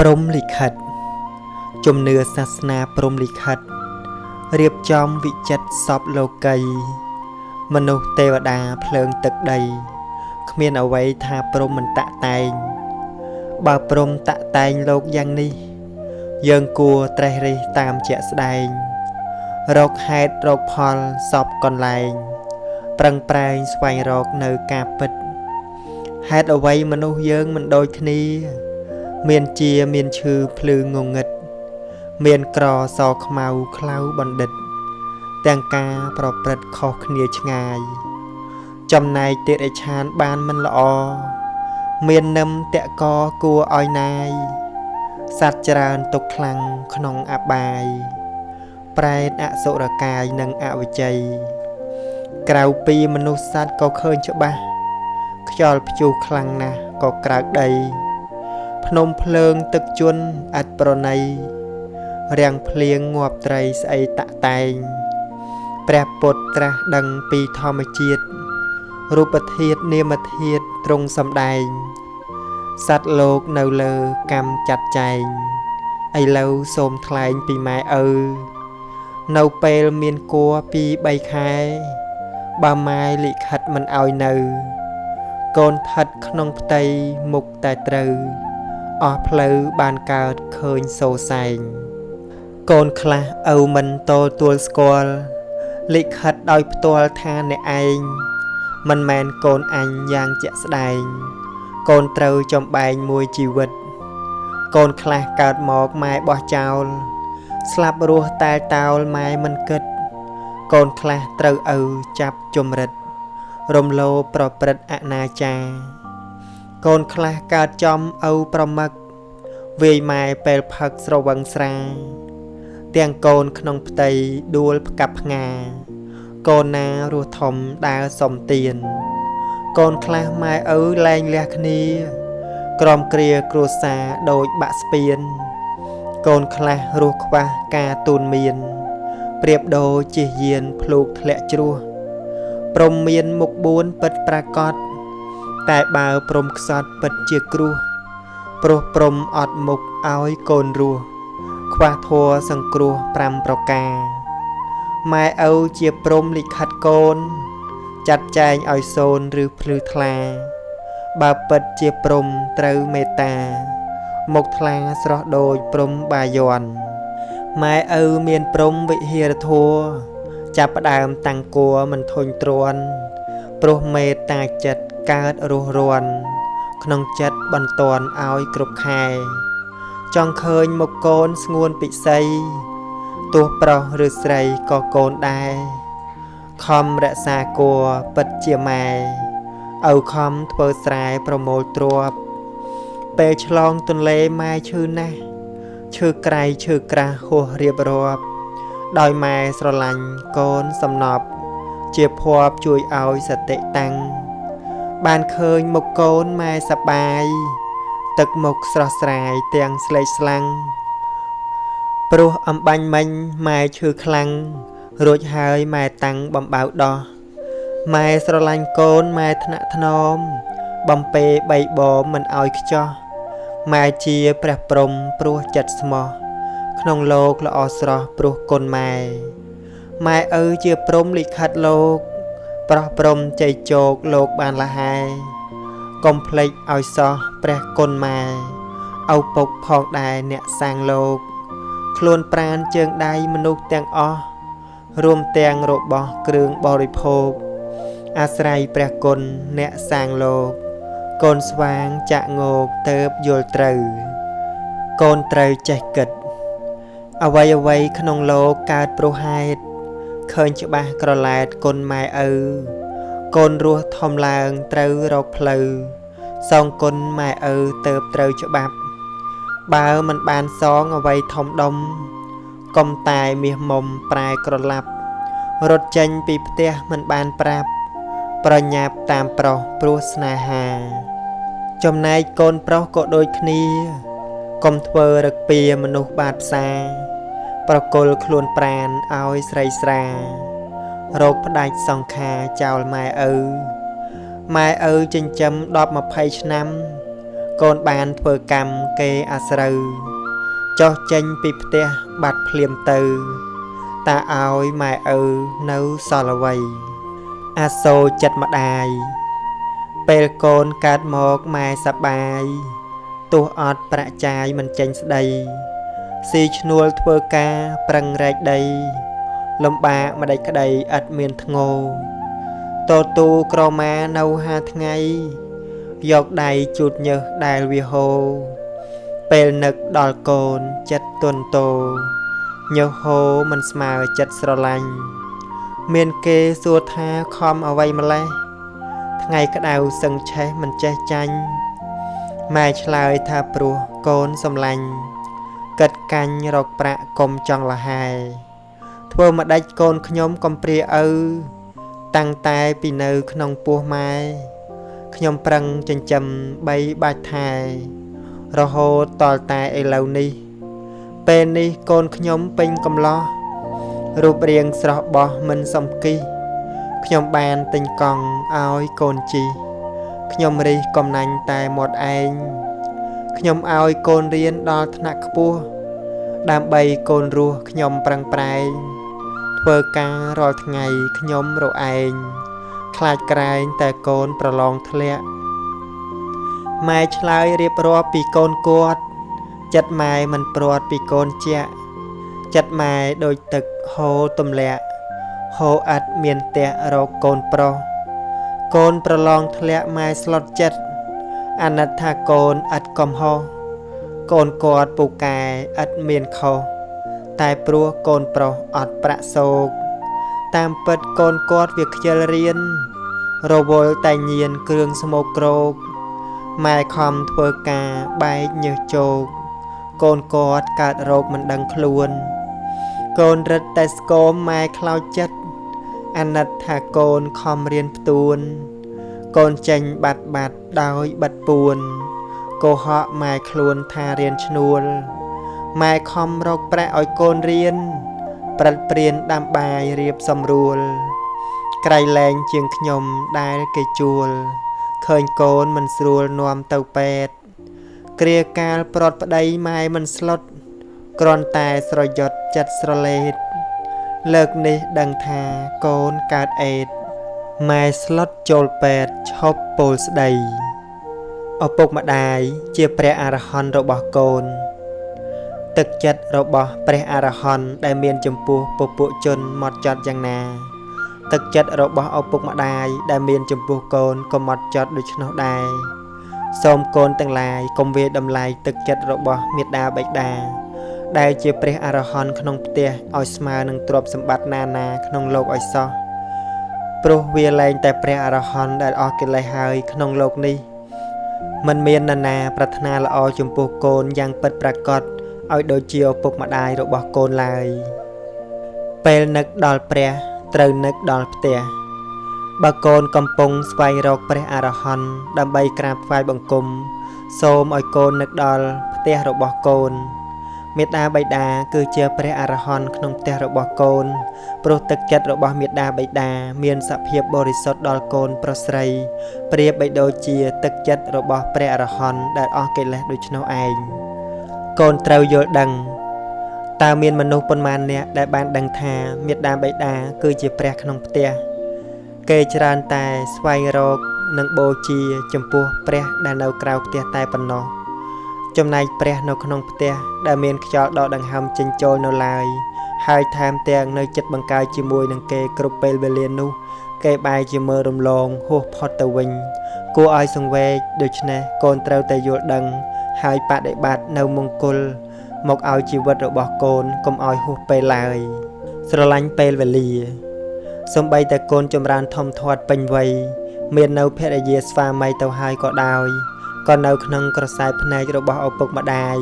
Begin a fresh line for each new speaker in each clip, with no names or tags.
ព្រំលិខិតជំនឿសាសនាព្រំលិខិតរៀបចំវិចិត្រសពលោកីមនុស្សទេវតាភ្លើងទឹកដីគ្មានអ្វីថាព្រំមិនតាក់តែងបើព្រំតាក់តែងលោកយ៉ាងនេះយើងគួរត្រេះរិះតាមជាក់ស្ដែងរកហេតុរកផលសពកន្លែងប្រឹងប្រែងស្វែងរកនៅការពិតហេតុអ្វីមនុស្សយើងមិនដូចគ្នាមានជាមានឈឺភ្លឺងងឹតមានក្រសខ្មៅខ្លៅបណ្ឌិតទាំងការប្រព្រឹត្តខុសគ្នាឆ្ងាយចំណែកតិរិឆានបានមិនល្អមាននឹមតកគួរឲ្យណាយសត្វច្រើនទុកខ្លាំងក្នុងអបាយប្រែតអសុរកាយនិងអវិជ័យក្រៅពីមនុស្សសត្វក៏ឃើញច្បាស់ខ្យល់ព្យុះខ្លាំងណាស់ក៏ក្រើកដីភ្នំភ្លើងទឹកជន់ឥតប្រណីរាំងភ្លៀងងាប់ត្រីស្អីតាក់តែងព្រះពុទ្ធត្រាស់ដឹងពីធម្មជាតិរូបធាតុនាមធាតុទ្រង់សម្ដែងសត្វលោកនៅលើកម្មចាត់ចែងឥឡូវសូមថ្លែងពីម៉ែឪនៅពេលមានគួរពី3ខែបើម៉ែលិខិតមិនឲ្យនៅកូនថិតក្នុងផ្ទៃមុខតែត្រូវអស់ផ្លូវបានកើតឃើញសូសែងកូនខ្លះឪមិនតូលទួលស្គាល់លិខិតដោយផ្ទាល់ថាអ្នកឯងមិនមែនកូនអញយ៉ាងជាក់ស្ដែងកូនត្រូវចំបែងមួយជីវិតកូនខ្លះកើតមកម៉ែបោះចោលស្លាប់រស់តែតោលម៉ែមិនគិតកូនខ្លះត្រូវឪចាប់ជំរិតរំលោភប្រព្រឹត្តអនាចារកូនខ្លះកើតចំឪប្រមឹកវាយម៉ែពេលផឹកស្រវឹងស្រាទាំងកូនក្នុងផ្ទៃដួលផ្កាប់ផ្ងាកូនណារស់ធំដើរសំទៀនកូនខ្លះម៉ែឪលែងលះគ្នាក្រំគ្រាគ្រួសារដូចបាក់ស្ពានកូនខ្លះរស់ខ្វះការទូនមានប្រៀបដូចជិះយានភ្លូកធ្លាក់ជ្រោះព្រំមានមុខ4ពិតប្រាកដតែបើព្រំខ្សត់ពិតជាគ្រោះព្រោះព្រំអត់មុខឲ្យកូនរស់ខ្វះធัวសង្គ្រោះ5ប្រការម៉ែឪជាព្រំលិខិតកូនចាត់ចែងឲ្យសូនឬភ្លឺថ្លាបើពិតជាព្រំត្រូវមេត្តាមុខថ្លាស្រស់ដូចព្រំបាយ័នម៉ែឪមានព្រំវិហារធัวចាប់ផ្ដើមតាំងគួរមិនធុញទ្រាន់ព្រោះមេត្តាចិត្តកើតរស់រាន់ក្នុងចិត្តបន្ទាន់ឲ្យគ្រប់ខែចង់ឃើញមុខកូនស្ងួនពិសីទោះប្រុសឬស្រីក៏កូនដែរខំរក្សាគួរពិតជាម៉ែឪខំធ្វើស្រែប្រមូលទ្រព្យពេលឆ្លងទន្លេម៉ែឈឺណាស់ឈឺក្រៃឈឺក្រាស់ហួសរៀបរាប់ដោយម៉ែស្រឡាញ់កូនសំណប់ជាភ័ព្វជួយឲ្យសតិតាំងបានឃើញមុខកូនម៉ែសប្បាយទឹកមុខស្រស់ស្រាយទាំងស្លេកស្លាំងព្រោះអំបាញ់មិញម៉ែឈឺខ្លាំងរួចហើយម៉ែតាំងបំបៅដោះម៉ែស្រឡាញ់កូនម៉ែថ្នាក់ថ្នមបំពេបីបមមិនឲ្យខ្ចោះម៉ែជាព្រះព្រំព្រោះចិត្តស្មោះក្នុងលោកល្អស្រស់ព្រោះគុណម៉ែម៉ែឪជាព្រំលិខិតលោកប្រោះព្រំជ័យជោគលោកបានលហែកុំភ្លេចឲ្យសោះព្រះគុណម៉ែឪពុកផងដែរអ្នកសាងលោកខ្លួនប្រាណជើងដៃមនុស្សទាំងអស់រួមទាំងរបស់គ្រឿងបរិភោគអាស្រ័យព្រះគុណអ្នកសាងលោកកូនស្វាងចាក់ងោកទៅបយល់ត្រូវកូនត្រូវចេះគិតអ្វីក្នុងលោកកើតព្រោះហេតុឃើញច្បាស់ក្រឡែតគុណម៉ែឪកូនរស់ធំឡើងត្រូវរកផ្លូវសងគុណម៉ែឪទៅត្រូវច្បាប់បើមិនបានសងអ្វីធំដុំកុំតែមាសមុំប្រែក្រឡាប់រត់ចេញពីផ្ទះមិនបានប្រាប់ប្រញាប់តាមប្រុសព្រោះស្នេហាចំណែកកូនប្រុសក៏ដូចគ្នាកុំធ្វើរឹកពីមនុស្សបាតផ្សាប្រគល់ខ្លួនប្រាណឲ្យស្រីស្រារោគផ្ដាច់សង្ខារចោលម៉ែឪចិញ្ចឹម10-20ឆ្នាំ កូនបានធ្វើកម្មគេអាស្រូវចោះចេញពីផ្ទះបាត់ភ្លាមទៅតាឲ្យម៉ែឪនៅសល់អ្វីអាសូរចិត្តម្ដាយពេលកូនកើតមកម៉ែសប្បាយទោះអត់ប្រាក់ចាយមិនចេញស្ដីស៊ីឈ្នួលធ្វើការប្រឹងរែកដីលំបាកម្ដេចក្ដីឥតមានធ្ងោតទូក្រមានៅ5ថ្ងៃយកដៃជូតញើសដែលវាហូរពេលនឹកដល់កូនចិត្តទន់តោញើសហូរមិនស្មើចិត្តស្រឡាញ់មានគេសួរថាខំអ្វីម្លេះថ្ងៃក្តៅសឹងឆេះមិនចេះចាញ់ម៉ែឆ្លើយថាព្រោះកូនសំឡាញ់កិតកាញ់រកប្រាក់កុំចង់លហែធ្វើម្ដេចកូនខ្ញុំកំព្រាឪតាំងតែពីនៅក្នុងពោះម៉ែខ្ញុំប្រឹងចិញ្ចឹមបីបាច់ថែរហូតតលតែឥឡូវនេះពេលនេះកូនខ្ញុំពេញកំឡោះរូបរាងស្រស់បោះមិនសំគិះខ្ញុំបានទិញកង់ឲ្យកូនជិះខ្ញុំរិះកំណាញ់តែមាត់ឯងខ្ញុំឲ្យកូនរៀនដល់ថ្នាក់ខ្ពស់ដើម្បីកូនរស់ខ្ញុំប្រឹងប្រែងធ្វើការរាល់ថ្ងៃខ្ញុំរឯងខ្លាចក្រែងតែកូនប្រឡងធ្លាក់ម៉ែឆ្លើយរៀបរាប់ពីកូនគាត់ចិត្តម៉ែមិនព្រាត់ពីកូនជាក់ចិត្តម៉ែដូចទឹកហូរទម្លាក់ហូរឥតមានទះរកកូនប្រុសកូនប្រឡងធ្លាក់ម៉ែស្លុតចិត្តអាណិតថាកូនឥតកំហុសកូនគាត់ពូកែឥតមានខុសតែព្រោះកូនប្រុសអត់ប្រាក់សោកតាមពិតកូនគាត់វាខ្ជិលរៀនរវល់តែញៀនគ្រឿងស្មោកគ្រោកម៉ែខំធ្វើការបែកញើសជោកកូនគាត់កើតរោគមិនដឹងខ្លួនកូនរឹតតែស្គមម៉ែខ្លោចចិត្តអាណិតថាកូនខំរៀនផ្ទួនកូនចេញបាត់ដោយបិទពួនកុហកម៉ែខ្លួនថារៀនឈ្នួលម៉ែខំរកប្រាក់ឲ្យកូនរៀនប្រឹកព្រៀនដាំបាយរៀបសម្រួលក្រៃលែងជាងខ្ញុំដែលគេជួលឃើញកូនមិនស្រួលនាំទៅពេទ្យគ្រាកាលប្រត់ប្តីម៉ែមិនស្លុតគ្រាន់តែស្រយុតចិត្តស្រលេតលើកនេះដឹងថាកូនកើតអេដម៉ែស្លុតចូលពេទ្យឈប់ពោលស្ដីឪពុកម្ដាយជាព្រះអរហន្តរបស់កូនទឹកចិត្តរបស់ព្រះអរហន្តដែលមានចំពោះពពួកជនម៉ត់ចត់យ៉ាងណាទឹកចិត្តរបស់ឪពុកម្ដាយដែលមានចំពោះកូនក៏ម៉ត់ចត់ដូច្នោះដែរសូមកូនទាំងឡាយកុំវាយតម្លៃទឹកចិត្តរបស់មាតាបិតាដែលជាព្រះអរហន្តក្នុងផ្ទះឲ្យស្មើនឹងទ្រព្យសម្បត្តិណាក្នុងលោកឲ្យសោះព្រោះវាលែងតែព្រះអរហន្តដែលអស់កិលេសហើយក្នុងលោកនេះមិនមាននរណាប្រាថ្នាល្អចំពោះកូនយ៉ាងពិតប្រាកដឲ្យដូចជាឪពុកម្ដាយរបស់កូនឡើយពេលនឹកដល់ព្រះត្រូវនឹកដល់ផ្ទះបើកូនកំពុងស្វែងរកព្រះអរហន្តដើម្បីក្រាបថ្វាយបង្គំសូមឲ្យកូននឹកដល់ផ្ទះរបស់កូនមេត្តាបិតាគឺជាព្រះអរហន្តក្នុងផ្ទះរបស់កូនព្រោះទឹកចិត្តរបស់មេត្តាបិតាមានសភាពបរិសុទ្ធដល់កូនប្រុសស្រីប្រៀបបីដូចជាទឹកចិត្តរបស់ព្រះអរហន្តដែលអស់កិលេសដូច្នោះឯងកូនត្រូវយល់ដឹងតើមានមនុស្សប៉ុន្មានអ្នកដែលបានដឹងថាមេត្តាបិតាគឺជាព្រះក្នុងផ្ទះគេច្រើនតែស្វែងរកនិងបូជាចំពោះព្រះដែលនៅក្រៅផ្ទះតែប៉ុណ្ណោះចំណែកព្រះនៅក្នុងផ្ទះដែលមានខ្យល់ដកដង្ហើមចេញចូលនៅឡើយហើយថែមទាំងនៅចិត្តបង្កើជាមួយនឹងគេគ្រប់ពេលវេលានោះគេបែរជាមើលរំលងហួសផុតទៅវិញគួរឲ្យសង្វេគដូច្នេះកូនត្រូវតែយល់ដឹងហើយបដិបត្តិនៅមង្គលមកឲ្យជីវិតរបស់កូនកុំឲ្យហួសពេលឡើយស្រឡាញ់ពេលវេលាសូម្បីតែកូនចម្រើនធំធាត់ពេញវ័យមាននៅភរិយាស្វាមីទៅហើយក៏ដោយក៏នៅក្នុងក្រសែភ្នែករបស់ឪពុកម្ដាយ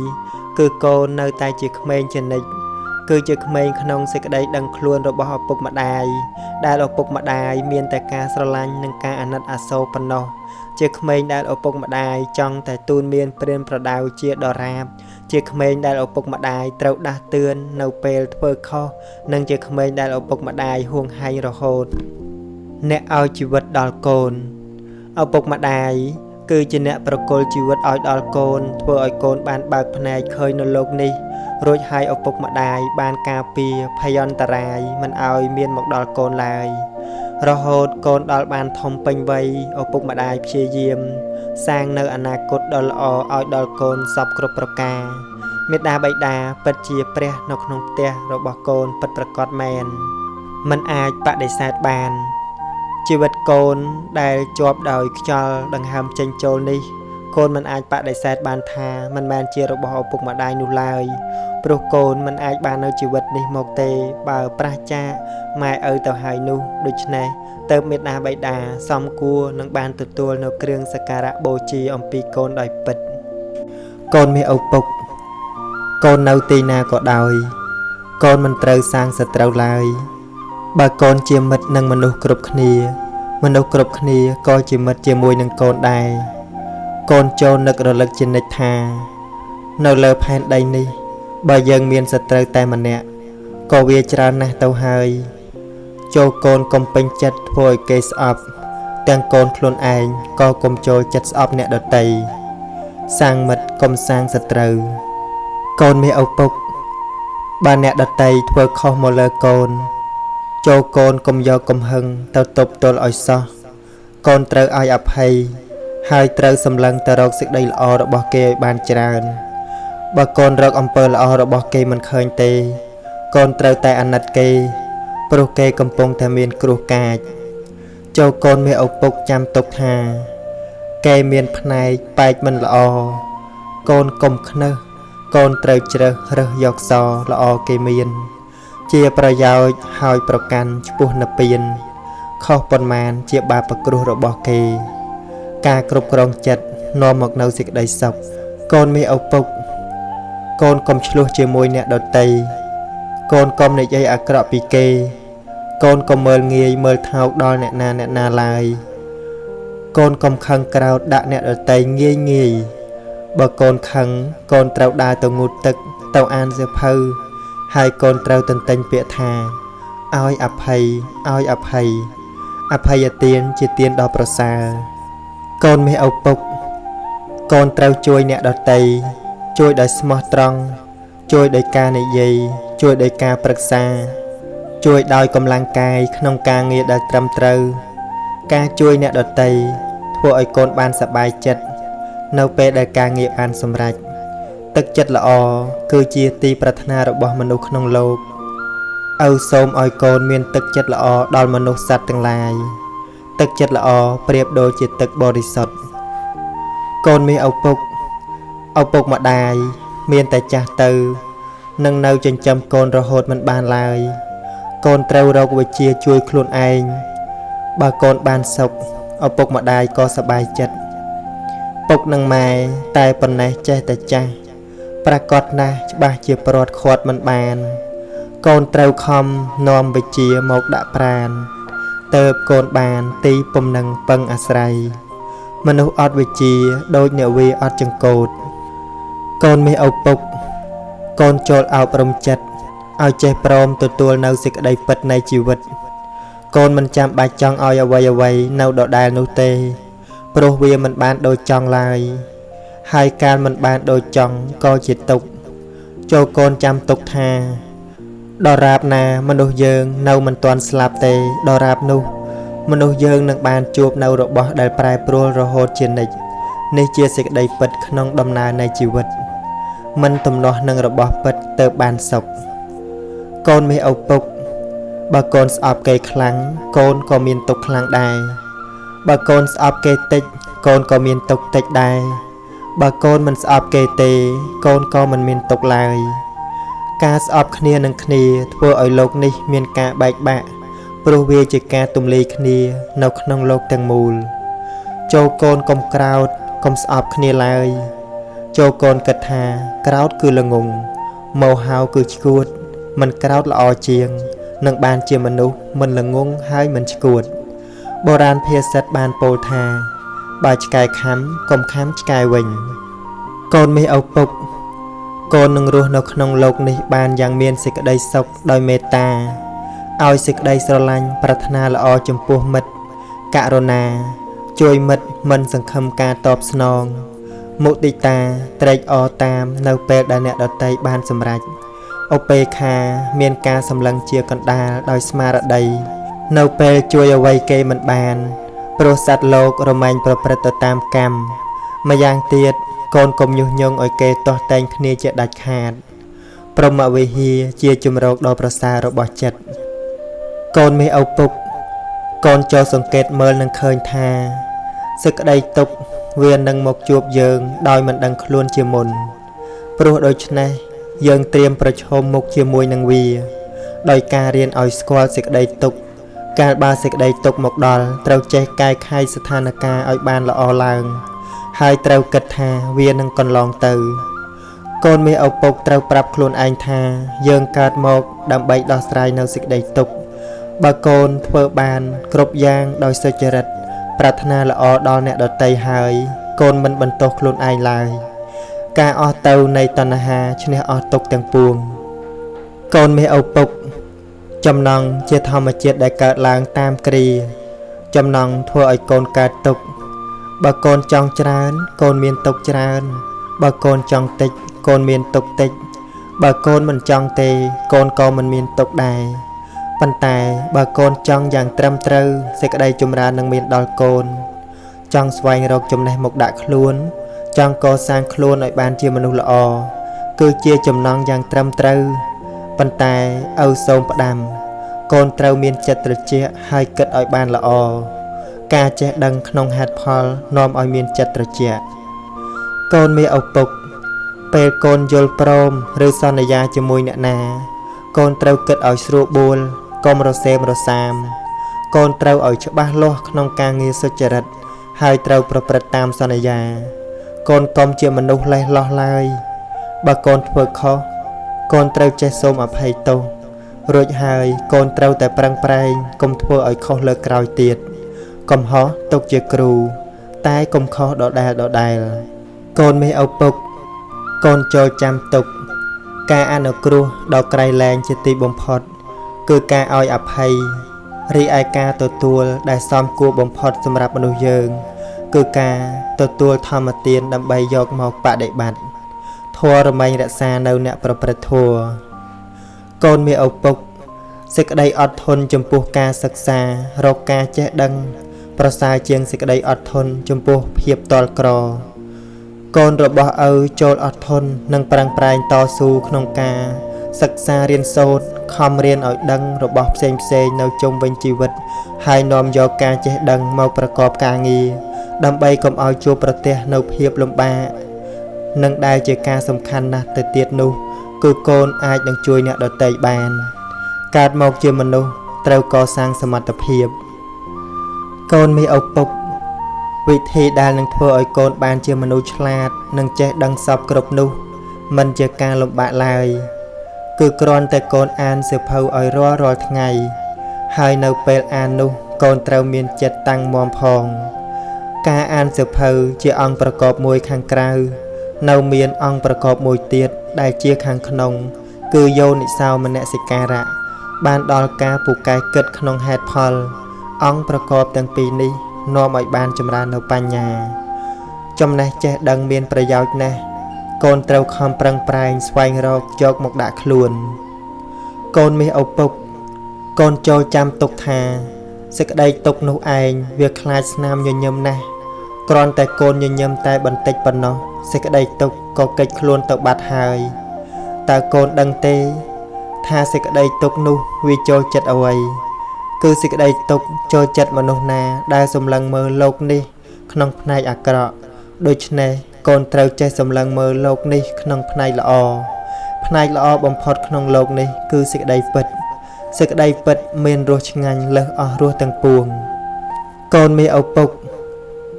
គឺកូននៅតែជាក្មេងជានិច្ចគឺជាក្មេងក្នុងសេចក្តីដឹងខ្លួនរបស់ឪពុកម្ដាយដែលឪពុកម្ដាយមានតែការស្រឡាញ់និងការអាណិតអាសូរប៉ុណ្ណោះជាក្មេងដែលឪពុកម្ដាយចង់តែទូនមានព្រានប្រដៅជាដរាបជាក្មេងដែលឪពុកម្ដាយត្រូវដាស់តឿននៅពេលធ្វើខុសនិងជាក្មេងដែលឪពុកម្ដាយហួងហែងរហូតអ្នកឲ្យជីវិតដល់កូនឪពុកម្ដាយ គឺជាអ្នកប្រគល់ជីវិតឲ្យដល់កូនធ្វើឲ្យកូនបានបើកភ្នែកឃើញនៅលោកនេះរួចហើយឪពុកម្ដាយបានការពារភយន្តរាយមិនឲ្យមានមកដល់កូនឡើយរហូតកូនដល់បានធំពេញវ័យឪពុកម្ដាយព្យាយាមសាងនៅអនាគតដ៏ល្អឲ្យដល់កូនសពគ្រប់ប្រការមេដាបៃតាពិតជាព្រះនៅក្នុងផ្ទះរបស់កូនពិតប្រាកដមែនមិនអាចបដិសេធបានជីវិតកូនដែលជាប់ដោយខ្យល់ដង្ហើមចេញចូលនេះកូនមិនអាចបដិសេធបានថាមិនមែនជារបស់ឪពុកម្ដាយនោះឡើយព្រោះកូនមិនអាចបាននៅជីវិតនេះមកទេបើប្រះចាកម៉ែឪទៅហើយនោះដូច្នេះទើបមេដាបៃតាសមគួរនឹងបានទទួលនៅគ្រឿងសក្ការៈបូជាអំពីកូនដោយពិតកូនមានឪពុកកូននៅទីណាក៏ដោយកូនមិនត្រូវសាងសត្រូវឡើយបើកូនជាមិត្តនឹងមនុស្សគ្រប់គ្នាមនុស្សគ្រប់គ្នាក៏ជាមិត្តជាមួយនឹងកូនដែរកូនចូលនឹករលឹកជានិច្ចថានៅលើផែនដីនេះបើយើងមានសត្រូវតែម្នាក់ក៏វាច្រើនណាស់ទៅហើយចូលកូនកុំពេញចិត្តធ្វើឲ្យគេស្អប់ទាំងកូនខ្លួនឯងក៏កុំចូលចិត្តស្អប់អ្នកដទៃសាងមិត្តកុំសាងសត្រូវកូនមានឪពុកបើអ្នកដទៃធ្វើខុសមកលើកូនចូលកូនកុំយកកំហឹងទៅទប់ទល់ឲ្យសោះកូនត្រូវឲ្យអភ័យហើយត្រូវសម្លឹងទៅរកសេចក្តីល្អរបស់គេឲ្យបានច្រើនបើកូនរកអំពើល្អរបស់គេមិនឃើញទេកូនត្រូវតែអាណិតគេព្រោះគេកំពុងតែមានគ្រោះកាចចូលកូនមានឪពុកចាំទុកថាគេមានផ្នែកបែកមិនល្អកូនកុំខ្នើសកូនត្រូវជ្រើសរើសយកសល្អគេមានជាប្រយោជន៍ហើយប្រកាន់ឆ្ពោះនិព្វានខុសប៉ុន្មានជាបាបគ្រោះរបស់គេការគ្រប់គ្រងចិត្តនាំមកនៅសេចក្តីសុខកូនមានឪពុកកូនកុំឆ្លោះជាមួយអ្នកដទៃកូនកុំនិយាយអាក្រក់ពីគេកូនកុំមើលងាយមើលថោកដល់អ្នកណាឡើយកូនកុំខឹងក្រោធដាក់អ្នកដទៃងាយបើកូនខឹងកូនត្រូវដើរទៅងូតទឹកទៅអានសៀវភៅហើយកូនត្រូវទន្ទិញពាក្យថាឲ្យអភ័យអភ័យទានជាទានដ៏ប្រសើរកូនមានឪពុកកូនត្រូវជួយអ្នកដទៃជួយដោយស្មោះត្រង់ជួយដោយការនិយាយជួយដោយការប្រឹក្សាជួយដោយកម្លាំងកាយក្នុងការងារដែលត្រឹមត្រូវការជួយអ្នកដទៃធ្វើឲ្យកូនបានសប្បាយចិត្តនៅពេលដែលការងារបានសម្រេចទឹកចិត្តល្អគឺជាទីប្រាថ្នារបស់មនុស្សក្នុងលោកឪសូមឲ្យកូនមានទឹកចិត្តល្អដល់មនុស្សសត្វទាំងឡាយទឹកចិត្តល្អប្រៀបដូចជាទឹកបរិសុទ្ធកូនមានឪពុកម្ដាយមានតែចាស់ទៅនឹងនៅចិញ្ចឹមកូនរហូតមិនបានឡើយកូនត្រូវរកវិជ្ជាជួយខ្លួនឯងបើកូនបានសុខឪពុកម្ដាយក៏សប្បាយចិត្តពុកនិងម៉ែតែប៉ុណ្ណេះចេះតែចាស់ប្រកាសណាស់ច្បាស់ជាព្រាត់ខាត់មិនបានកូនត្រូវខំនាំវិជ្ជាមកដាក់ប្រាណទើបកូនបានទីពំនឹងពឹងអាស្រ័យមនុស្សអត់វិជ្ជាដូចអ្នកវាអត់ចង្កូតកូនមានឪពុកកូនចូលអប់រំចិត្តឲ្យចេះព្រមទទួលនៅសេចក្តីពិតនៃជីវិតកូនមិនចាំបាច់ចង់ឲ្យអ្វីនៅដដែលនោះទេព្រោះវាមិនបានដូចចង់ឡើយហើយការមិនបានដូចចង់ក៏ជាទុក្ខចូលកូនចាំទុកថាដរាបណាមនុស្សយើងនៅមិនទាន់ស្លាប់ទេដរាបនោះមនុស្សយើងនឹងបានជួបនៅរបស់ដែលប្រែប្រួលរហូតជានិច្ចនេះជាសេចក្តីពិតក្នុងដំណើរនៃជីវិតមិនទំនាស់នឹងរបស់ពិតទៅបានសុខកូនមានឪពុកបើកូនស្អប់គេខ្លាំងកូនក៏មានទុក្ខខ្លាំងដែរបើកូនស្អប់គេតិចកូនក៏មានទុក្ខតិចដែរបើកូនមិនស្អប់គេទេកូនក៏មិនមានទុក្ខឡើយការស្អប់គ្នានឹងគ្នាធ្វើឲ្យលោកនេះមានការបែកបាក់ព្រោះវាជាការទម្លាយគ្នានៅក្នុងលោកទាំងមូលចូលកូនកុំក្រោធកុំស្អប់គ្នាឡើយចូលកូនគិតថាក្រោធគឺល្ងងម៉ោហៅគឺឆ្កួតមិនក្រោធល្អជាងនឹងបានជាមនុស្សមិនល្ងងហើយមិនឆ្កួតបុរាណភាសិតបានពោលថាបើឆ្កែខំកុំខំឆ្កែវិញកូនមានឪពុកកូននឹងរស់នៅក្នុងលោកនេះបានយ៉ាងមានសេចក្តីសុខដោយមេត្តាឲ្យសេចក្តីស្រឡាញ់ប្រាថ្នាល្អចំពោះមិត្តករុណា ជួយមិត្តមិនសង្ឃឹមការតបស្នងមុទិតាត្រេកអរតាមនៅពេលដែលអ្នកដទៃបានសម្រេចឧបេក្ខាមានការសម្លឹងជាកណ្ដាលដោយស្មារតីនៅពេលជួយអ្វីគេមិនបានព្រោះសត្វលោករមែងប្រព្រឹត្តទៅតាមកម្មម្យ៉ាងទៀតកូនកុំញុះញង់ឲ្យគេទាស់តែងគ្នាជាដាច់ខាតព្រហ្មវិហារជាជំរកដ៏ប្រសើររបស់ចិត្តកូនមេឪពុកកូនចូលសង្កេតមើលនឹងឃើញថាសេចក្តីទុក្ខវានឹងមកជួបយើងដោយមិនដឹងខ្លួនជាមុនព្រោះដូច្នេះយើងត្រៀមប្រឈមមុខជាមួយនឹងវាដោយការរៀនឲ្យស្គាល់សេចក្តីទុក្ខកាលបើសេចក្តីទុក្ខមកដល់ត្រូវចេះកែខៃស្ថានភាពឲ្យបានល្អឡើងហើយត្រូវគិតថាវានឹងកន្លងទៅកូនមេឪពុកត្រូវប្រាប់ខ្លួនឯងថាយើងកើតមកដើម្បីដោះស្រាយនៅសេចក្តីទុក្ខបើកូនធ្វើបានគ្រប់យ៉ាងដោយសុចរិតប្រាថ្នាល្អដល់អ្នកដទៃហើយកូនមិនបន្ទោសខ្លួនឯងឡើយការអស់ទៅនៃតណ្ហាឈ្នះអស់ទុក្ខទាំងពួងកូនមេឪពុកចំណង់ជាធម្មជាតិដែលកើតឡើងតាមគ្រាចំណង់ធ្វើឲ្យកូនកើតទុក្ខបើកូនចង់ច្រើនកូនមានទុក្ខច្រើនបើកូនចង់តិចកូនមានទុក្ខតិចបើកូនមិនចង់ទេកូនក៏មិនមានទុក្ខដែរប៉ុន្តែបើកូនចង់យ៉ាងត្រឹមត្រូវសេចក្តីចម្រើននឹងមានដល់កូនចង់ស្វែងរកចំណេះមកដាក់ខ្លួនចង់កសាងខ្លួនឲ្យបានជាមនុស្សល្អគឺជាចំណង់យ៉ាងត្រឹមត្រូវប៉ុន្តែឪសូមផ្ដាំកូនត្រូវមានចិត្តត្រជាក់ហើយគិតឲ្យបានល្អការចេះដឹងក្នុងហេតុផលនាំឲ្យមានចិត្តត្រជាក់កូនមេឪពុកពេលកូនយល់ព្រមឬសន្យាជាមួយអ្នកណាកូនត្រូវគិតឲ្យស្រួលបួលកុំរសេមរសាមកូនត្រូវឲ្យច្បាស់លាស់ក្នុងការងារសុចរិតហើយត្រូវប្រព្រឹត្តតាមសន្យាកូនកុំជាមនុស្សលេះលោះឡើយបើកូនធ្វើខុសកូនត្រូវចេះសូមអភ័យទោសរួចហើយកូនត្រូវតែប្រឹងប្រែងកុំធ្វើឲ្យខុសលើកក្រោយទៀតកំហុសទុកជាគ្រូតែកុំខុសដដែលកូនមេឪពុកកូនចូលចាំទុកការអនុគ្រោះដល់ក្រៃលែងជាទីបំផុតគឺការឲ្យអភ័យរីឯការទទួលដែលសមគួរបំផុតសម្រាប់មនុស្សយើងគឺការទទួលធម្មទានដើម្បីយកមកបដិបត្តិធម៌រមែងរក្សានៅអ្នកប្រព្រឹត្តធម៌កូនមេឪពុកសេចក្តីអត់ធន់ចំពោះការសិក្សារកការចេះដឹងប្រសើរជាងសេចក្តីអត់ធន់ចំពោះភាពតល់ក្រកូនរបស់ឪចូលអត់ធន់និងប្រឹងប្រែងតស៊ូក្នុងការសិក្សារៀនសូត្រខំរៀនឲ្យដឹងរបស់ផ្សេងនៅជុំវិញជីវិតហើយនាំយកការចេះដឹងមកប្រកបការងារដើម្បីកុំឲ្យជួបប្រទះនៅភាពលំបាកនិងដែលជាការសំខាន់ណាស់ទៅទៀតនោះគឺកូនអាចនឹងជួយអ្នកដទៃបានកើតមកជាមនុស្សត្រូវកសាងសមត្ថភាពកូនមេឪពុកវិធីដែលនឹងធ្វើឲ្យកូនបានជាមនុស្សឆ្លាតនិងចេះដឹងសពគ្រប់នោះមិនជាការលំបាកឡើយគឺគ្រាន់តែកូនអានសៀវភៅឲ្យរាល់ថ្ងៃហើយនៅពេលអាននោះកូនត្រូវមានចិត្តតាំងមាំផងការអានសៀវភៅជាអង្គប្រកបមួយខាងក្រៅនៅមានអង្គប្រកបមួយទៀតដែលជាខាងក្នុងគឺយោនិសោមនសិការៈបានដល់ការពូកែគិតក្នុងហេតុផលអង្គប្រកបទាំងពីរនេះនាំឲ្យបានចម្រើននៅបញ្ញាចំណេះចេះដឹងមានប្រយោជន៍ណាស់កូនត្រូវខំប្រឹងប្រែងស្វែងរកយកមកដាក់ខ្លួនកូនមាសឪពុកកូនចូលចាំទុកថាសេចក្តីទុកនោះឯងវាខ្លាចស្នាមញញឹមណាស់គ្រាន់តែកូនញញឹមតែបន្តិចប៉ុណ្ណោះសេចក្តីទុកក៏កិច្ចខ្លួនទៅបាត់ហើយតើកូនដឹងទេថាសេចក្តីទុកនោះវាចូលចិត្តអ្វីគឺសេចក្តីទុកចូលចិត្តមនុស្សណាដែលសម្លឹងមើលលោកនេះក្នុងផ្នែកអាក្រក់ដូច្នេះកូនត្រូវចេះសម្លឹងមើលលោកនេះក្នុងផ្នែកល្អផ្នែកល្អបំផុតក្នុងលោកនេះគឺសេចក្តីពិតសេចក្តីពិតមានរសឆ្ងាញ់លើសអស់រសទាំងពួងកូនមេឪពុក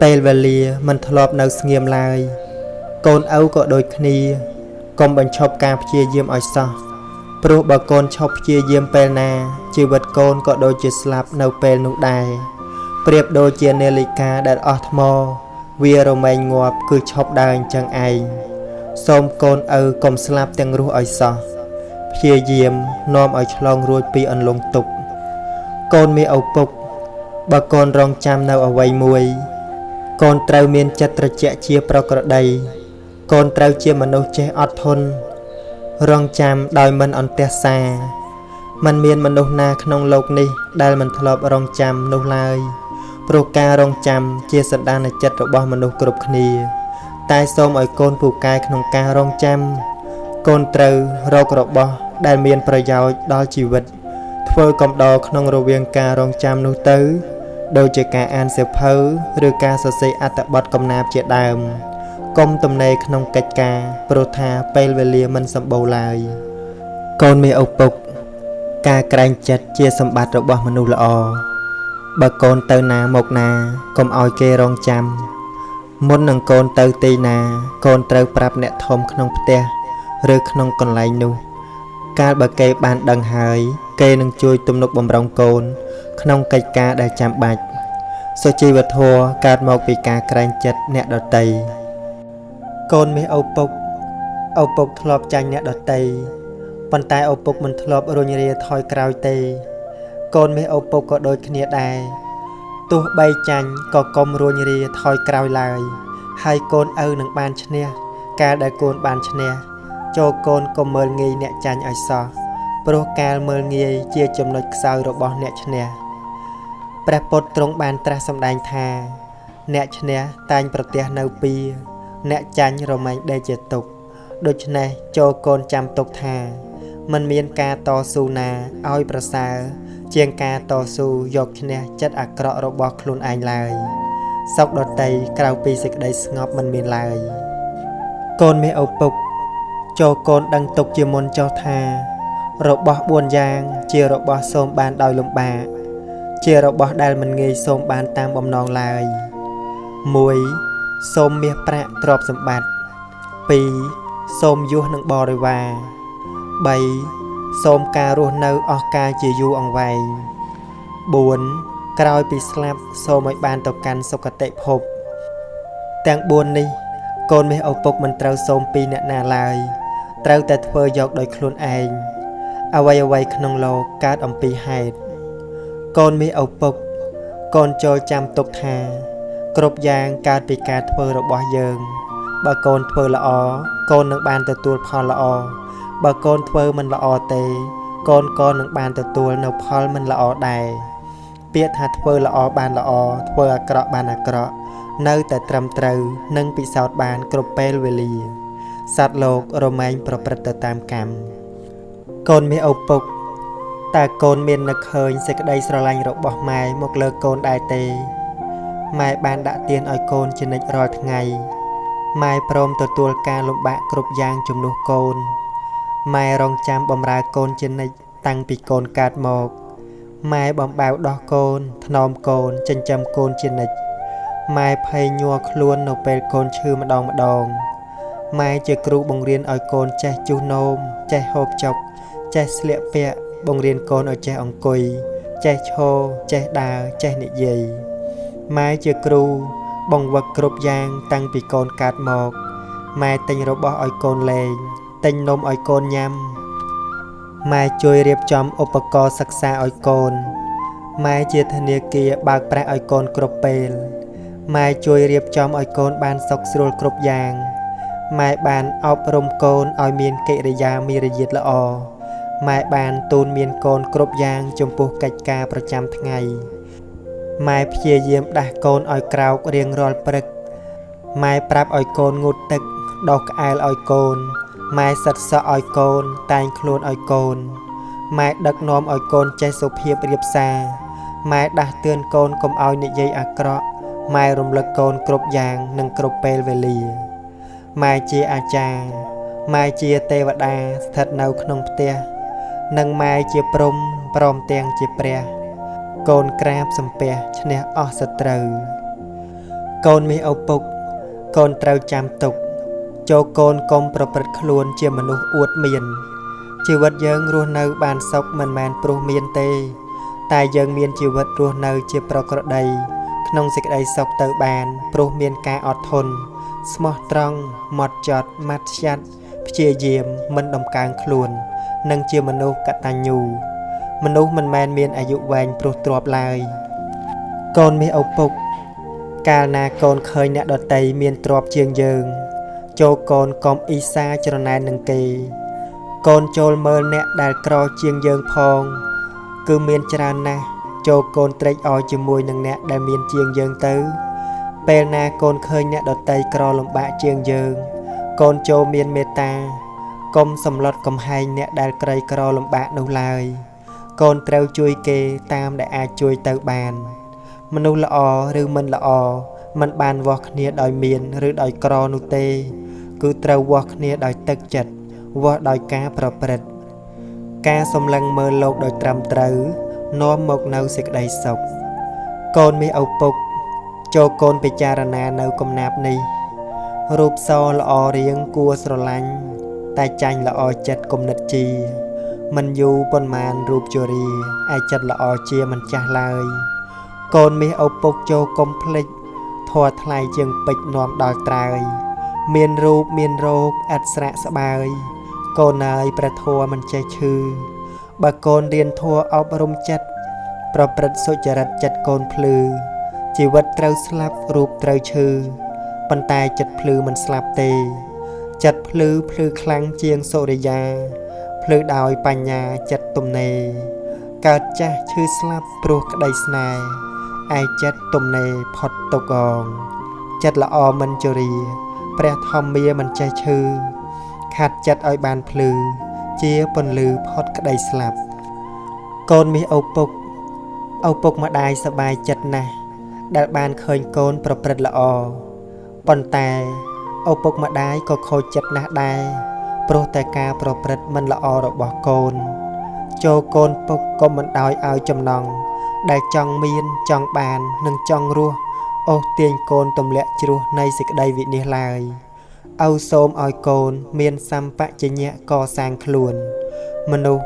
ពេលវេលាមិនធ្លាប់នៅស្ងៀមឡើយកូនឪក៏ដូចគ្នាកុំបញ្ឈប់ការព្យាយាមឲ្យសោះព្រោះបើកូនឈប់ព្យាយាមពេលណាជីវិតកូនក៏ដូចជាស្លាប់នៅពេលនោះដែរប្រៀបដូចជានាឡិកាដែលអស់ថ្មវារមែងងាប់គឺឈប់ដើរអញ្ចឹងឯងសូមកូនឪកុំស្លាប់ទាំងរស់ឲ្យសោះព្យាយាមនាំឲ្យឆ្លងរួចពីអន្លង់ទុក្ខកូនមេឪពុកបើកូនរងចាំនៅអ្វីមួយ កូនត្រូវមានចិត្តត្រជាក់ជាប្រក្រតីកូនត្រូវជាមនុស្សចេះអត់ធន់រងចាំដោយមិនអន្ទះសាมันមានមនុស្សណាក្នុងโลกនេះដែលមិនធ្លាប់រងចាំនោះឡើយព្រោះការរងចាំជាសន្តានចិត្តរបស់មនុស្សគ្រប់គ្នាតែសូមឲ្យកូនពូកែក្នុងការរងចាំកូនត្រូវរករបស់ដែលមានប្រយោជន៍ដល់ជីវិតធ្វើកំដរក្នុងរវាងការរងចាំនោះទៅដូចជាការអានសៀវភៅឬការសរសេរអត្ថបទកំណាព្យជាដើមកុំទំនេរក្នុងកិច្ចការព្រោះថាពេលវេលាមិនសម្បូរឡើយកូនមានឪពុកការក្រែងចិត្តជាសម្បត្តិរបស់មនុស្សល្អបើកូនទៅណាមកណាកុំឲ្យគេរងចាំមុននឹងកូនទៅទីណាកូនត្រូវប្រាប់អ្នកធំក្នុងផ្ទះឬក្នុងកន្លែងនោះកាលបើគេបានដឹងហើយគេនឹងជួយទំនុកបម្រុងកូនក្នុងកិច្ចការដែលចាំបាច់សុជីវធម៌កើតមកពីការក្រែងចិត្តអ្នកដទៃកូនមានឪពុកធ្លាប់ចាញ់អ្នកដទៃប៉ុន្តែឪពុកមិនធ្លាប់រុញរាថយក្រោយទេកូនមានឪពុកក៏ដូចគ្នាដែរទោះបីចាញ់ក៏កុំរុញរាថយក្រោយឡើយហើយកូនឪនឹងបានឈ្នះកាលដែលកូនបានឈ្នះចូលកូនកុំមើលងាយអ្នកចាញ់ឲ្យសោះព្រោះកាលមើលងាយជាចំណុចខ្សោយរបស់អ្នកឈ្នះព្រះពុទ្ធទ្រង់បានត្រាស់សម្ដែងថាអ្នកឈ្នះតែងប្រទះនៅពៀអ្នកចាញ់រមែងដេកជាទុក្ខដូច្នេះចូលកូនចាំទុកថាมันមានការតស៊ូណាឲ្យប្រសើរជាងការតស៊ូយកឈ្នះចិត្តអាក្រក់របស់ខ្លួនឯងឡើយសុខដតីក្រៅពីសេចក្តីស្ងប់មិនមានឡើយកូនមានឪពុកចូលកូនដឹងទុកជាមុនចុះថារបស់4យ៉ាងជារបស់សូមបានដោយលំបាកជារបស់ដែលមិនងាយសូមបានតាមបំណងឡើយ 1. សូមមាសប្រាក់ទ្រព្យសម្បត្តិ 2. សូមយសនឹងបរិវារ 3. សូមការរស់នៅអស់កាលជាយូរអង្វែង 4. ក្រោយពីស្លាប់សូមឲ្យបានទៅកាន់សុគតិភពទាំង4នេះកូនមាសឪពុកមិនត្រូវសូមពីអ្នកណាឡើយត្រូវតែធ្វើយកដោយខ្លួនឯងអ្វីៗក្នុងលោកកើតអំពីហេតុកូនមាសឪពុកកូនចូលចាំទុកថាគ្រប់យ៉ាងកើតពីការធ្វើរបស់យើងបើកូនធ្វើល្អកូននឹងបានទទួលផលល្អបើកូនធ្វើមិនល្អទេកូនក៏នឹងបានទទួលនៅផលមិនល្អដែរពាក្យថាធ្វើល្អបានល្អធ្វើអាក្រក់បានអាក្រក់នៅតែត្រឹមត្រូវនិងពិសោធន៍បានគ្រប់ពេលវេលាសត្វលោករមែងប្រព្រឹត្តទៅតាមកម្មកូនមានឪពុកតើកូនមាននឹកឃើញសេចក្តីស្រឡាញ់របស់ម៉ែមកលើកូនដែរទេម៉ែបានដាក់ទានឲ្យកូនជានិច្ចរាល់ថ្ងៃម៉ែព្រមទទួលការលំបាកគ្រប់យ៉ាងជំនួសកូនម៉ែរងចាំបម្រើកូនជានិច្ចតាំងពីកូនកើតមកម៉ែបំបៅដោះកូនថ្នមកូនចិញ្ចឹមកូនជានិច្ចម៉ែភ័យញ័រខ្លួននៅពេលកូនឈឺម្ដងម៉ែជាគ្រូបង្រៀនឲ្យកូនចេះជុះនោមចេះហូបចុកចេះស្លៀកពាក់បង្រៀនកូនឲ្យចេះអង្គុយចេះឈរចេះដើរចេះនិយាយម៉ែជាគ្រូបង្វឹកគ្រប់យ៉ាងតាំងពីកូនកើតមកម៉ែទិញរបស់ឲ្យកូនលេងទិញនំឲ្យកូនញ៉ាំម៉ែជួយរៀបចំឧបករណ៍សិក្សាឲ្យកូនម៉ែជាធនាគារបើកប្រាក់ឲ្យកូនគ្រប់ពេលម៉ែជួយរៀបចំឲ្យកូនបានសុខស្រួលគ្រប់យ៉ាងម៉ែបានអប់រំកូនឲ្យមានកិរិយាមារយាទល្អម៉ែបានទូនមានកូនគ្រប់យ៉ាងចំពោះកិច្ចការប្រចាំថ្ងៃម៉ែព្យាយាមដាស់កូនឲ្យក្រោករៀងរាល់ព្រឹកម៉ែប្រាប់ឲ្យកូនងូតទឹកដោះក្អែលឲ្យកូនម៉ែសិតសក់ឲ្យកូនតែងខ្លួនឲ្យកូនម៉ែដឹកនាំឲ្យកូនចេះសុភាពរៀបសារម៉ែដាស់តឿនកូនកុំឲ្យនិយាយអាក្រក់ម៉ែរំលឹកកូនគ្រប់យ៉ាងនិងគ្រប់ពេលវេលាម៉ែជាអាចារ្យម៉ែជាទេវតាស្ថិតនៅក្នុងផ្ទះនិងម៉ែជាព្រំព្រមទាំងជាព្រះកូនក្រាបសំពះឈ្នះអស់សត្រូវកូនមានឪពុកកូនត្រូវចាំទុកចូលកូនកុំប្រព្រឹត្តខ្លួនជាមនុស្សអួតមានជីវិតយើងរស់នៅបានសុខមិនមែនព្រោះមានទេតែយើងមានជីវិតរស់នៅជាប្រក្រតីក្នុងសេចក្តីសុខទៅបានព្រោះមានការអត់ធន់ស្មោះត្រង់ម៉ត់ចត់ម៉ាត់ឆ្យាត់ព្យាយាមមិនដំកើងខ្លួននិងជាមនុស្សកតញ្ញូមនុស្សមិនមែនមានអាយុវែងព្រោះទ្រព្យឡើយកូនមានឪពុក កាលណាកូនឃើញអ្នកដតីមានទ្រព្យជាងយើងចូលកូនកុំអ៊ីសាច្រណែននឹងគេកូនចូលមើលអ្នកដែលក្រជាងយើងផងគឺមានច្រើនណាស់ចូលកូនត្រេកអរជាមួយនឹងអ្នកដែលមានជាងយើងទៅពេលណាកូនឃើញអ្នកដតីក្រលំបាកជាងយើងកូនចូលមានមេត្តាកុំសម្លុតកំហែងអ្នកដែលក្រីក្រលំបាកនោះឡើយកូនត្រូវជួយគេតាមដែលអាចជួយទៅបានមនុស្សល្អឬមិនល្អមិនបានវាស់គ្នាដោយមានឬដោយក្រនោះទេគឺត្រូវវាស់គ្នាដោយទឹកចិត្តវាស់ដោយការប្រព្រឹត្តការសម្លឹងមើលលោកដោយត្រឹមត្រូវនាំមកនៅសេចក្តីសុខកូនមាសឪពុកចូលកូនពិចារណានៅកំណាព្យនេះរូបសល្អរៀងគួរស្រឡាញ់តែចាញ់ល្អចិត្តគំនិតជាមិនយូរប៉ុន្មានរូបជរាឯចិត្តល្អជាមិនចាស់ឡើយកូនមាសឪពុកចូលកុំភ្លេចធัวថ្លៃជាងពេជ្រនាំដល់ត្រើយមានរូបមានរោគឥតស្រាក់ស្បើយកូនអើយព្រះធัวមិនចេះឈឺបើកូនរៀនធัวអប់រំចិត្តប្រព្រឹត្តសុចរិតចិត្តកូនភ្លឺជីវិតត្រូវស្លាប់រូបត្រូវឈឺប៉ុន្តែចិត្តភ្លឺមិនស្លាប់ទេចិត្តភ្លឺខ្លាំងជាងសូរិយាភ្លឺដោយបញ្ញាចិត្តទំនេរកើតចាស់ឈឺស្លាប់ព្រោះក្តីស្នេហ៍ឯចិត្តទំនេរផុតទុក្ខអងចិត្តល្អមិនជរាព្រះធម្មាមិនចេះឈឺខាត់ចិត្តឲ្យបានភ្លឺជាពន្លឺផុតក្តីស្លាប់កូនមាសឪពុកម្ដាយសប្បាយចិត្តណាស់ដែលបានឃើញកូនប្រព្រឹត្តល្អប៉ុន្តែឪពុកម្ដាយក៏ខូចចិត្តណាស់ដែរព្រោះតែការប្រព្រឹត្តមិនល្អរបស់កូនចូលកូនពុកក៏មិនដោយឲ្យចំណងដែលចង់មានចង់បាននិងចង់រស់អូសទាញកូនទម្លាក់ជ្រោះនៃសេចក្តីវិនិច្ឆ័យឡើយឪសូមឲ្យកូនមានសម្បជញ្ញៈកសាងខ្លួនមនុស្ស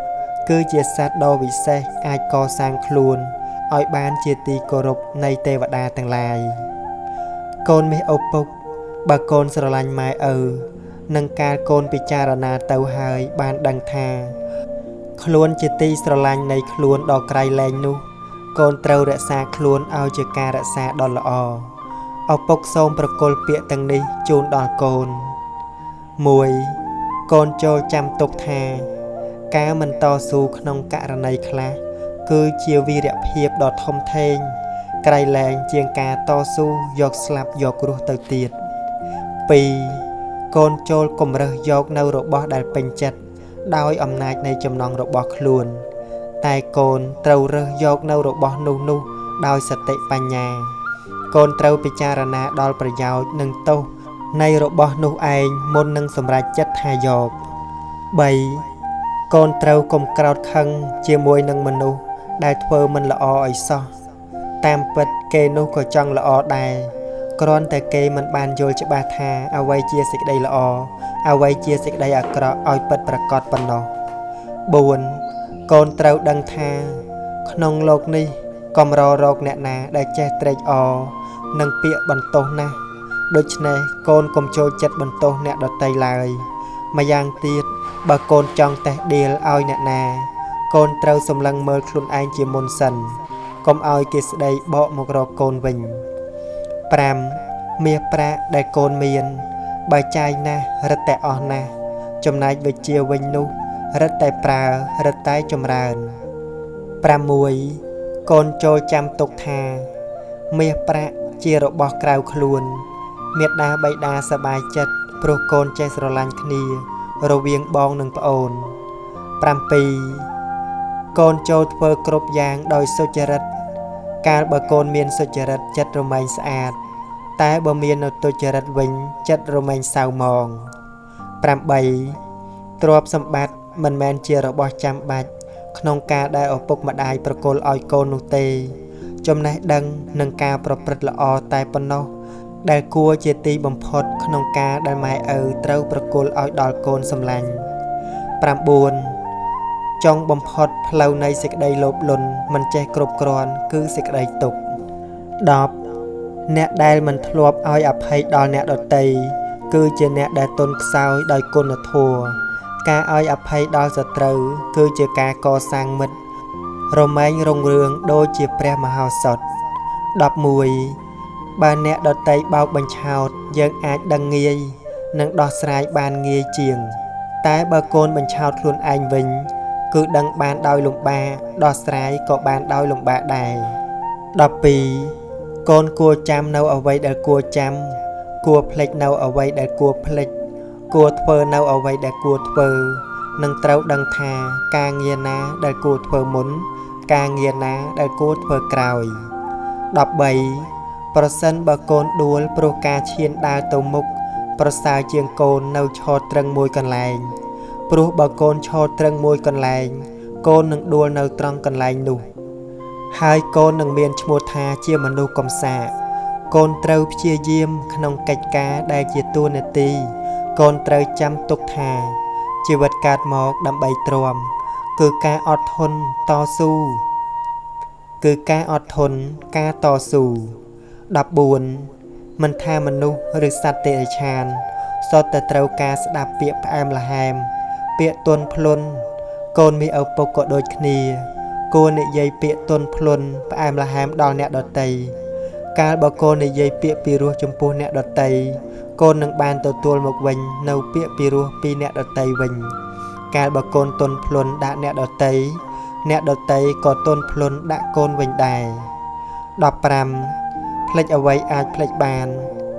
គឺជាសត្វដ៏វិសេសអាចកសាងខ្លួនឲ្យបានជាទីគោរពនៃទេវតាទាំងឡាយកូនមាសឪពុកបើកូនស្រឡាញ់ម៉ែឪនឹងកាលកូនពិចារណាទៅហើយបានដឹងថាខ្លួនជាទីស្រឡាញ់នៃខ្លួនដ៏ក្រៃលែងនោះកូនត្រូវរក្សាខ្លួនឲ្យជាការរក្សាដ៏ល្អឪពុកសូមប្រគល់ពាក្យទាំងនេះជូនដល់កូន 1. កូនចូលចាំទុកថាការមិនតស៊ូក្នុងករណីខ្លះគឺជាវីរភាពដ៏ធំធេងក្រៃលែងជាងការតស៊ូយកស្លាប់យករស់ទៅទៀត 2. កូនចូលគំរើសយកនៅរបស់ដែលពេញចិត្តដោយអំណាចនៃចំណងរបស់ខ្លួនតែកូនត្រូវរើសយកនៅរបស់នោះដោយសតិបញ្ញាកូនត្រូវពិចារណាដល់ប្រយោជន៍និងទោសនៃរបស់នោះឯងមុននឹងសម្រេចចិត្តថាយក 3. កូនត្រូវកុំក្រោធខឹងជាមួយនឹងមនុស្សដែលធ្វើមិនល្អឲ្យសោះតាមពិតគេនោះក៏ចង់ល្អដែរគ្រាន់តែគេមិនបានយល់ច្បាស់ថាអ្វីជាសេចក្តីល្អអ្វីជាសេចក្តីអាក្រក់ឲ្យពិតប្រាកដប៉ុណ្ណោះ 4. កូនត្រូវដឹងថាក្នុងលោកនេះកំររកអ្នកណាដែលចេះត្រេកអរនឹងពាក្យបន្ទោសណាស់ដូច្នេះកូនកុំចូលចិត្តបន្ទោសអ្នកដទៃឡើយម្យ៉ាងទៀតបើកូនចង់តេះដៀលឲ្យអ្នកណាកូនត្រូវសម្លឹងមើលខ្លួនឯងជាមុនសិនកុំឲ្យគេស្ដីបកមករកកូនវិញ 5. មាសប្រាក់ដែលកូនមានបើចាយណាស់រឹតតែអស់ណាស់ចំណែកវិជ្ជាវិញនោះរឹតតែប្រើរឹតតែចម្រើន 6. កូនចូលចាំទុកថាមាសប្រាក់ជារបស់ក្រៅខ្លួនមាតាបិតាសប្បាយចិត្តព្រោះកូនចេះស្រឡាញ់គ្នារវាងបងនិងប្អូន 7. កូនចូលធ្វើគ្រប់យ៉ាងដោយសុចរិតកាលបើកូនមានសុចរិតចិត្តរមែងស្អាតតែបើមាននៅទុច្ចរិតវិញចិត្តរមែងសៅហ្មង 8. ទ្រព្យសម្បត្តិមិនមែនជារបស់ចាំបាច់ក្នុងការដែលឪពុកម្ដាយប្រគល់ឲ្យកូននោះទេចំណេះដឹងនិងការប្រព្រឹត្តល្អតែប៉ុណ្ណោះដែលគួរជាទីបំផុតក្នុងការដែលម៉ែឪត្រូវប្រគល់ឲ្យដល់កូនសម្លាញ់ 9. ចុងបំផុតផ្លូវនៃសេចក្តីលោភលន់មិនចេះគ្រប់គ្រាន់គឺសេចក្តីទុក្ខ 10. អ្នកដែលមិនធ្លាប់ឲ្យអភ័យដល់អ្នកដទៃគឺជាអ្នកដែលទន់ខ្សោយដោយគុណធម៌ការឲ្យអភ័យដល់សត្រូវគឺជាការកសាងមិត្តរមែងរុងរឿងដូចជាព្រះមហោសថ 11. បើអ្នកដតីបោកបញ្ឆោតយើងអាចដឹងងាយនិងដោះស្រាយបានងាយជាងតែបើកូនបញ្ឆោតខ្លួនឯងវិញគឺដឹងបានដោយលំបាកដោះស្រាយក៏បានដោយលំបាកដែរ12កូនគួរចាំនៅអ្វីដែលគួរចាំគួរភ្លេចនៅអ្វីដែលគួរភ្លេចគួរធ្វើនៅអ្វីដែលគួរធ្វើនិងត្រូវដឹងថាការងារណាដែលគួរធ្វើមុនការងារណាដែលគួរធ្វើក្រោយ13ប្រសិនបើកូនដួលព្រោះការឈានដើរទៅមុខប្រសើរជាងកូននៅឈរត្រឹងមួយកន្លែងព្រោះបើកូនឈរត្រឹងមួយកន្លែងកូននឹងដួលនៅត្រង់កន្លែងនោះហើយកូននឹងមានឈ្មោះថាជាមនុស្សកំសាកកូនត្រូវព្យាយាមក្នុងកិច្ចការដែលជាតួនាទីកូនត្រូវចាំទុកថាជីវិតកើតមកដើម្បីទ្រាំគឺការអត់ធន់តស៊ូការតស៊ូ14មិនថាមនុស្សឬសត្វតិរិឆានសុទ្ធតែត្រូវការស្ដាប់ពាក្យផ្អែមល្ហែមពាក្យទន់ភ្លន់កូនមានឪពុកក៏ដូចគ្នាគួរនិយាយពាក្យទន់ភ្លន់ផ្អែមល្ហែមដល់អ្នកដទៃកាលបើកូននិយាយពាក្យពីរោះចំពោះអ្នកដទៃកូននឹងបានទទួលមកវិញនៅពាក្យពីរោះពីអ្នកដទៃវិញកាលបើកូនទន់ភ្លន់ដាក់អ្នកដទៃក៏ទន់ភ្លន់ដាក់កូនវិញដែរ15ភ្លេចអ្វីអាចភ្លេចបាន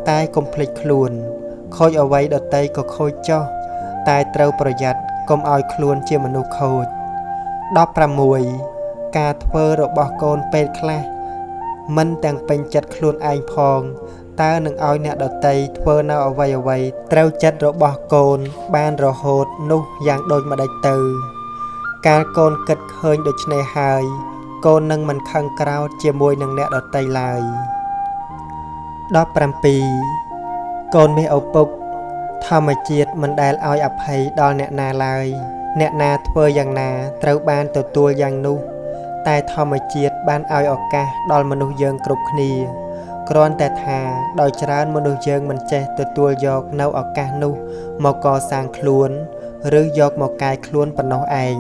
តែកុំភ្លេចខ្លួនខូចអ្វីដទៃក៏ខូចចុះតែត្រូវប្រយ័ត្នកុំឲ្យខ្លួនជាមនុស្សខូច16ការធ្វើរបស់កូនពេលខ្លះមិនទាំងពេញចិត្តខ្លួនឯងផងតើនឹងឲ្យអ្នកដតីធ្វើនៅអ្វីត្រូវចិត្តរបស់កូនបានរហូតនោះយ៉ាងដូចម្ដេចទៅកាលកូនគិតឃើញដូច្នេះហើយកូននឹងមិនខឹងក្រោធជាមួយនឹងអ្នកដតីឡើយ17កូនមានឪពុកធម្មជាតិមិនដែលឲ្យអភ័យដល់អ្នកណាឡើយអ្នកណាធ្វើយ៉ាងណាត្រូវបានទទួលយ៉ាងនោះតែធម្មជាតិបានឲ្យឱកាសដល់មនុស្សយើងគ្រប់គ្នាគ្រាន់តែថាដោយច្រើនមនុស្សយើងមិនចេះទទួលយកនៅឱកាសនោះមកកសាងខ្លួនឬយកមកកែខ្លួនប៉ុណ្ណោះឯង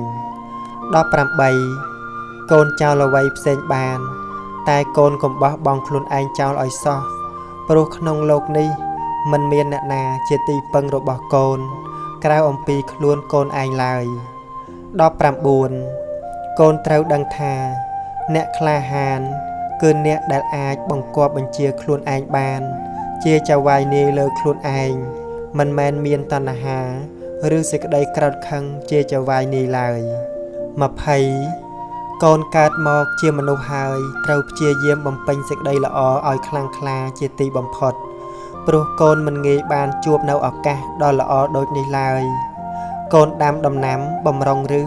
18កូនចោលអ្វីផ្សេងបានតែកូនកុំបោះបង់ខ្លួនឯងចោលឲ្យសោះព្រោះក្នុងโลกនេះមិនមានអ្នកណាជាទីពឹងរបស់កូនក្រៅអំពីខ្លួនកូនឯងឡើយ19កូនត្រូវដឹងថាអ្នកក្លាហានគឺអ្នកដែលអាចបង្គាប់បញ្ជាខ្លួនឯងបានជាចៅវាយនាយលើខ្លួនឯងមិនមែនមានតណ្ហាឬសេចក្តីក្រោធខឹងជាចៅវាយនាយឡើយ20កូនកើតមកជាមនុស្សហើយត្រូវព្យាយាមបំពេញសេចក្តីល្អឲ្យខ្លាំងក្លាជាទីបំផុតព្រោះកូនមិនងាយបានជួបនៅឱកាសដ៏ល្អដូចនេះឡើយកូនដាំដំណាំបំរុងឫស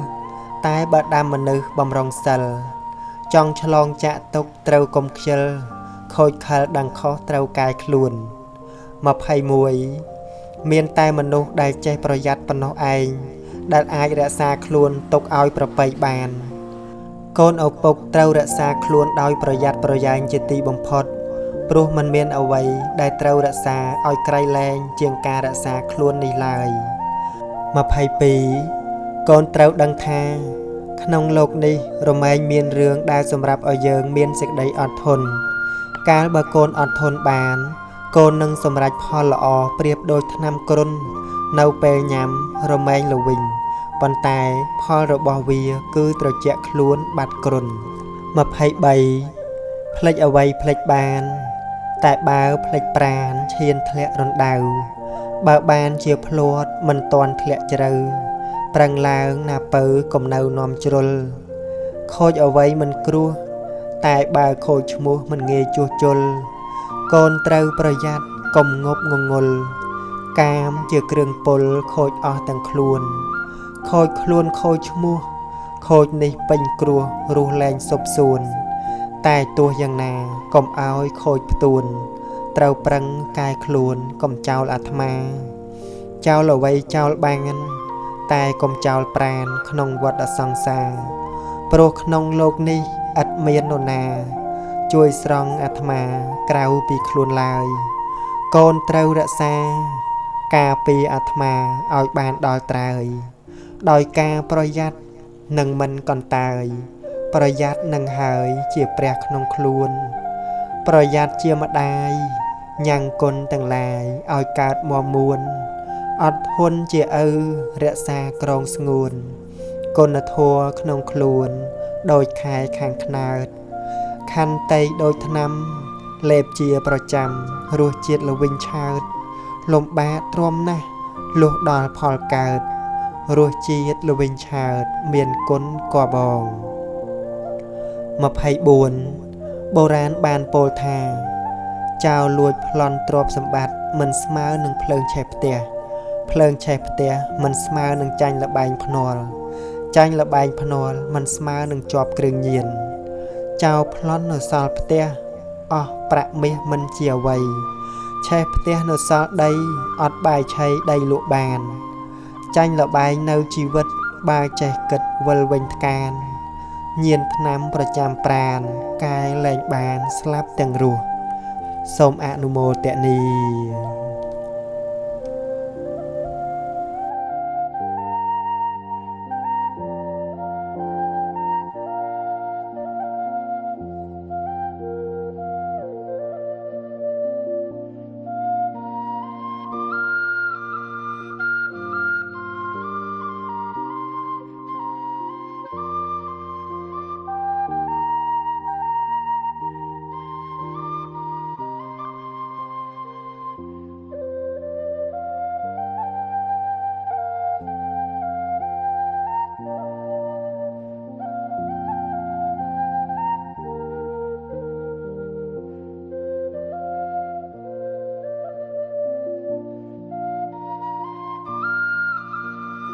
តែបើដាំមនុស្សបំរុងសិលចង់ឆ្លងចាក់ទុកត្រូវកុំខ្ជិលខូចខលដឹងខុសត្រូវកែខ្លួន21មានតែមនុស្សដែលចេះប្រយ័ត្នប៉ុណ្ណោះឯងដែលអាចរក្សាខ្លួនទុកឲ្យប្រពៃបានកូនឪពុកត្រូវរក្សាខ្លួនដោយប្រយ័ត្នប្រយែងជាទីបំផុតព្រោះมันមានអ្វីដែលត្រូវរក្សាឲ្យក្រៃលែងជាងការរក្សាខ្លួននេះឡើយ22កូនត្រូវដឹងថាក្នុងโลกនេះរមែងមានរឿងដែលសម្រាប់ឲ្យយើងមានសេចក្តីអត់ធន់កាលបើកូនអត់ធន់បានកូននឹងសម្រេចផលល្អប្រៀបដូចថ្នាំគ្រុននៅពេលញ៉ាំរមែងល្វីងប៉ុន្តែផលរបស់វាគឺត្រជាក់ខ្លួនបាត់គ្រុន23ភ្លេចអ្វីភ្លេចបានតែបើភ្លេចប្រាណឈានធ្លាក់រណ្ដៅបើបានជាភ្លាត់មិនទាន់ធ្លាក់ជ្រៅប្រឹងឡើងណាពៅកុំនៅនាំជ្រុលខូចអ្វីមិនគ្រោះតែបើខូចឈ្មោះមិនងាយជួសជុលកូនត្រូវប្រយ័ត្នកុំងប់ងងុលកាមជាគ្រឿងពុលខូចអស់ទាំងខ្លួនខូចខ្លួនខូចឈ្មោះខូចនេះពេញគ្រោះរស់លែងសុបសួនតែទោះយ៉ាងណាកុំឲ្យខូចផ្ទួនត្រូវប្រឹងកែខ្លួនកុំចោលអាត្មាចោលអ្វីចោលបានតែកុំចោលប្រាណក្នុងវដ្តសង្សារព្រោះក្នុងโลกនេះឥតមាននរណាជួយស្រង់អាត្មាក្រៅពីខ្លួនឡើយកូនត្រូវរក្សាការពារអាត្មាឲ្យបានដល់ត្រើយដោយការប្រយ័ត្ននិងមិនកន្តើយប្រយ័ត្ននឹងហើយជាព្រះក្នុងខ្លួន ប្រយ័ត្នជាម្ដាយញ៉ាំងគុណទាំងឡាយឲ្យកើតមមួនអត់ធន់ជាឪរក្សាក្រងស្ងួនគុណធម៌ក្នុងខ្លួនដោយខែខាងខ្នើតខន្តីដូចថ្នាំលេបជាប្រចាំរសជាតិល្វីងឆើតលំបាកទ្រាំណាស់លុះដល់ផលកើតរសជាតិល្វីងឆើតមានគុណកបង24បុរាណបានពោលថាចៅលួចប្លន់ទ្រព្យសម្បត្តិមិនស្មើនឹងភ្លើងឆេះផ្ទះភ្លើងឆេះផ្ទះមិនស្មើនឹងចាញ់លបែងភ្នាល់ចាញ់លបែងភ្នាល់មិនស្មើនឹងជាប់គ្រឿងញៀនចៅប្លន់នៅសល់ផ្ទះអស់ប្រាក់មាសមិនជាអ្វីឆេះផ្ទះនៅសល់ដីអត់បាយឆៃដីលក់បានចាញ់លបែងនៅជីវិតបើចេះគិតវិលវិញថ្កានញៀនថ្នាំប្រចាំប្រាណកាយលែងបានស្លាប់ទាំងរស់សូមអនុមោទនា